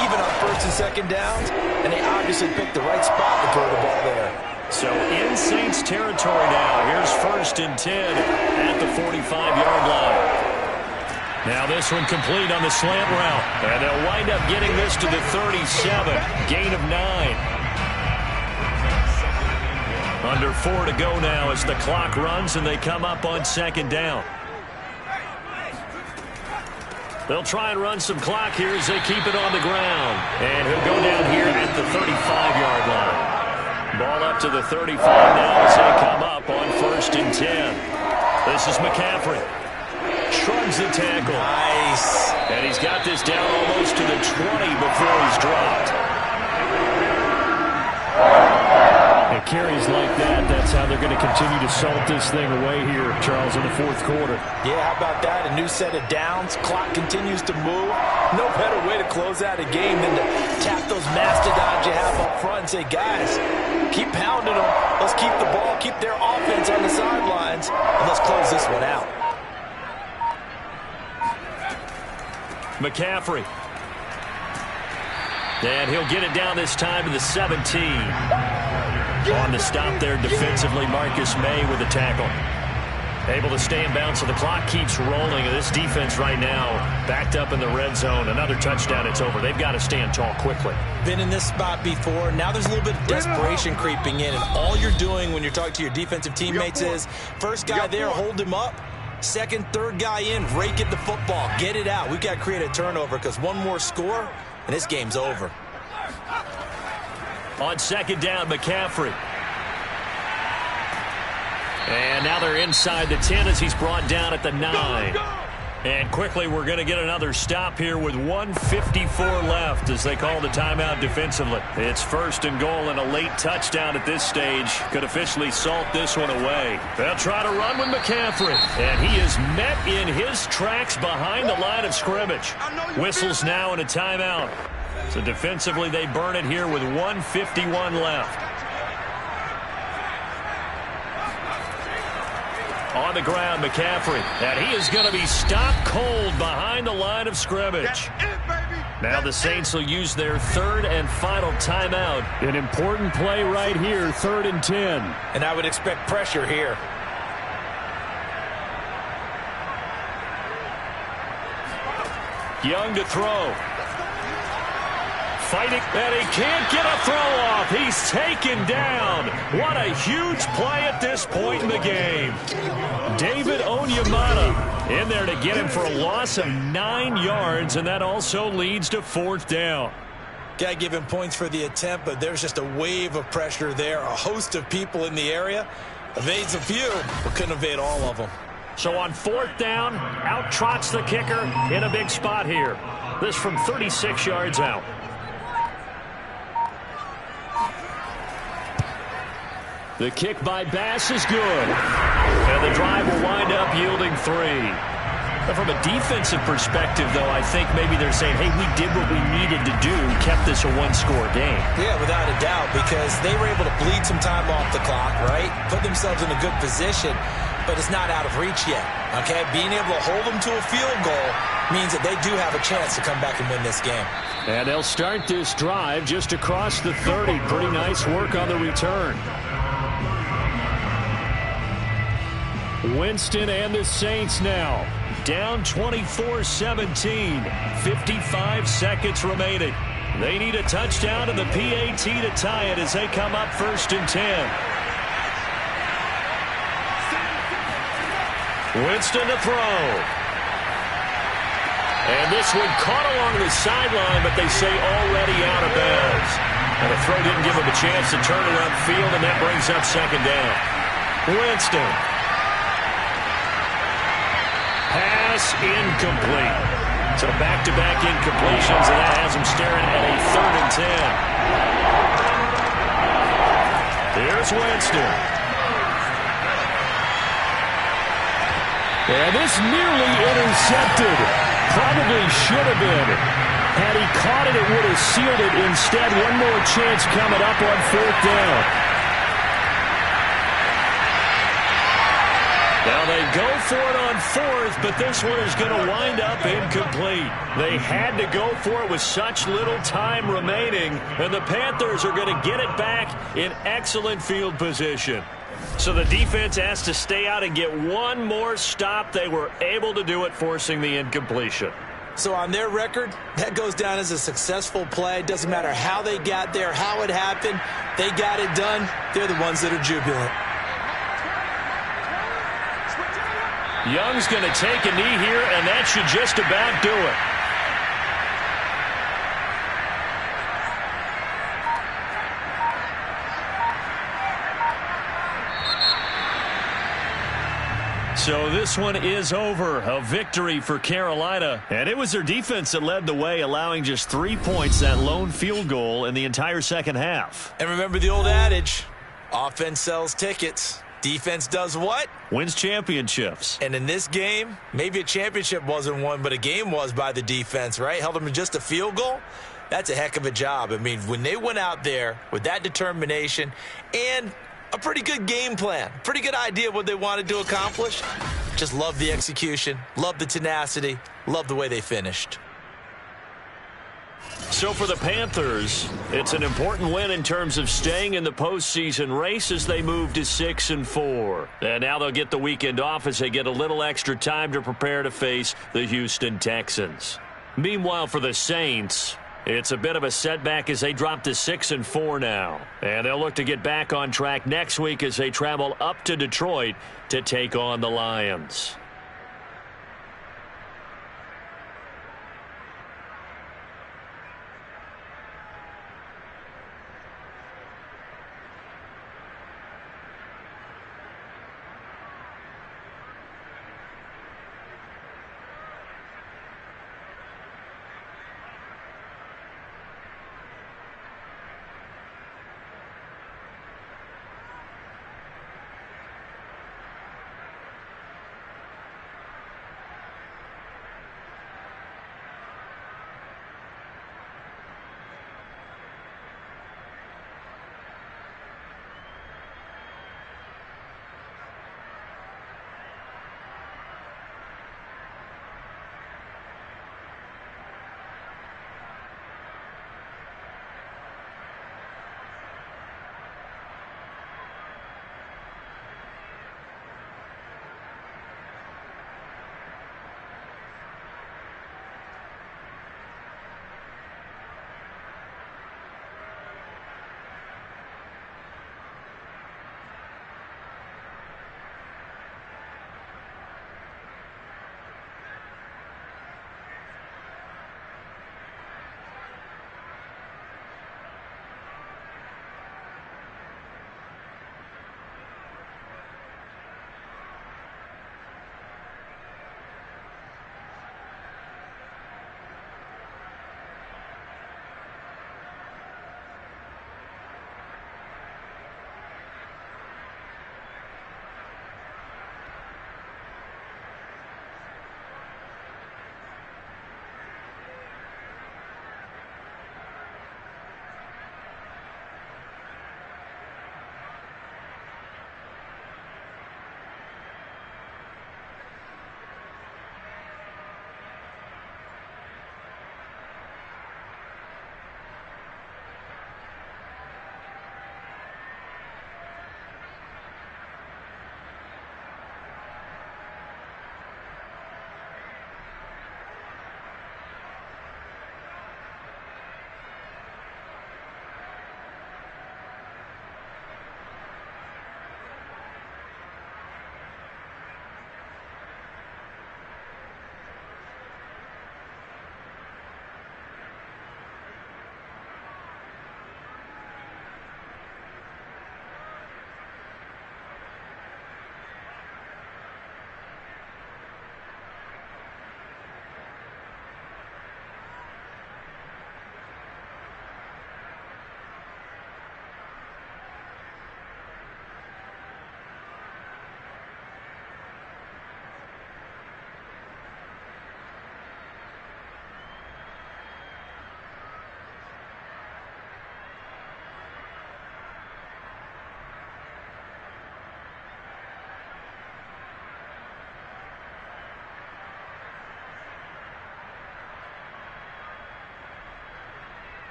even on 1st and 2nd downs, and they obviously picked the right spot to throw the ball there. So in Saints territory now. Here's 1st and 10 at the 45-yard line. Now this one complete on the slant route. And they'll wind up getting this to the 37. Gain of 9. Under 4 to go now as the clock runs and they come up on 2nd down. They'll try and run some clock here as they keep it on the ground. And he'll go down here at the 35-yard line. Ball up to the 35 now as they come up on 1st and 10. This is McCaffrey. Shrugs the tackle. Nice. And he's got this down almost to the 20 before he's dropped. It carries like that. That's how they're going to continue to salt this thing away here, Charles, in the 4th quarter. Yeah, how about that? A new set of downs. Clock continues to move. No better way to close out a game than to tap those mastodons you have up front and say, guys, keep pounding them. Let's keep the ball, keep their offense on the sidelines, and let's close this one out. McCaffrey. And he'll get it down this time to the 17. On the stop there defensively, Marcus May with the tackle. Able to stay in bounds, so the clock keeps rolling. And this defense right now backed up in the red zone. Another touchdown, it's over. They've got to stand tall quickly. Been in this spot before. Now there's a little bit of desperation creeping in. And all you're doing when you're talking to your defensive teammates is, first guy there, hold him up. Second, third guy in, rake at the football. Get it out. We've got to create a turnover because one more score, and this game's over. On 2nd down, McCaffrey. And now they're inside the 10 as he's brought down at the 9. And quickly we're going to get another stop here with 1:54 left as they call the timeout defensively. It's 1st and goal, and a late touchdown at this stage could officially salt this one away. They'll try to run with McCaffrey. And he is met in his tracks behind the line of scrimmage. Whistles now and a timeout. So defensively they burn it here with 1:51 left. On the ground, McCaffrey. And he is going to be stopped cold behind the line of scrimmage. Now the Saints will use their 3rd and final timeout. An important play right here, 3rd and 10. And I would expect pressure here. Young to throw. Fighting, and he can't get a throw off. He's taken down. What a huge play at this point in the game. David Onyemata in there to get him for a loss of 9 yards, and that also leads to 4th down. Got to give him points for the attempt, but there's just a wave of pressure there. A host of people in the area. Evades a few, but couldn't evade all of them. So on 4th down, out trots the kicker in a big spot here. This from 36 yards out. The kick by Bass is good. And the drive will wind up yielding 3. But from a defensive perspective, though, I think maybe they're saying, hey, we did what we needed to do, kept this a one-score game. Yeah, without a doubt, because they were able to bleed some time off the clock, right? Put themselves in a good position, but it's not out of reach yet, okay? Being able to hold them to a field goal means that they do have a chance to come back and win this game. And they'll start this drive just across the 30. Pretty nice work on the return. Winston and the Saints now down 24-17. 55 seconds remaining. They need a touchdown and the PAT to tie it as they come up 1st and 10. Winston to throw. And this one caught along the sideline, but they say already out of bounds. And the throw didn't give him a chance to turn it upfield, and that brings up second down. Winston. Pass incomplete. So back-to-back incompletions, and that has him staring at a 3rd and 10. Here's Winston. And this nearly intercepted. Probably should have been. Had he caught it, it would have sealed it. Instead, one more chance coming up on 4th down. Now they go for it on 4th, but this one is going to wind up incomplete. They had to go for it with such little time remaining, and the Panthers are going to get it back in excellent field position. So the defense has to stay out and get one more stop. They were able to do it, forcing the incompletion. So on their record, that goes down as a successful play. It doesn't matter how they got there, how it happened. They got it done. They're the ones that are jubilant. Young's going to take a knee here, and that should just about do it. So this one is over. A victory for Carolina. And it was their defense that led the way, allowing just 3 points, that lone field goal in the entire second half. And remember the old adage, offense sells tickets. Defense does what? Wins championships. And in this game, maybe a championship wasn't won, but a game was by the defense, right? Held them to just a field goal. That's a heck of a job. I mean, when they went out there with that determination and a pretty good game plan, pretty good idea what they wanted to accomplish, just love the execution, love the tenacity, love the way they finished. So for the Panthers, it's an important win in terms of staying in the postseason race as they move to 6-4. And now they'll get the weekend off as they get a little extra time to prepare to face the Houston Texans. Meanwhile, for the Saints, it's a bit of a setback as they drop to 6-4 now. And they'll look to get back on track next week as they travel up to Detroit to take on the Lions.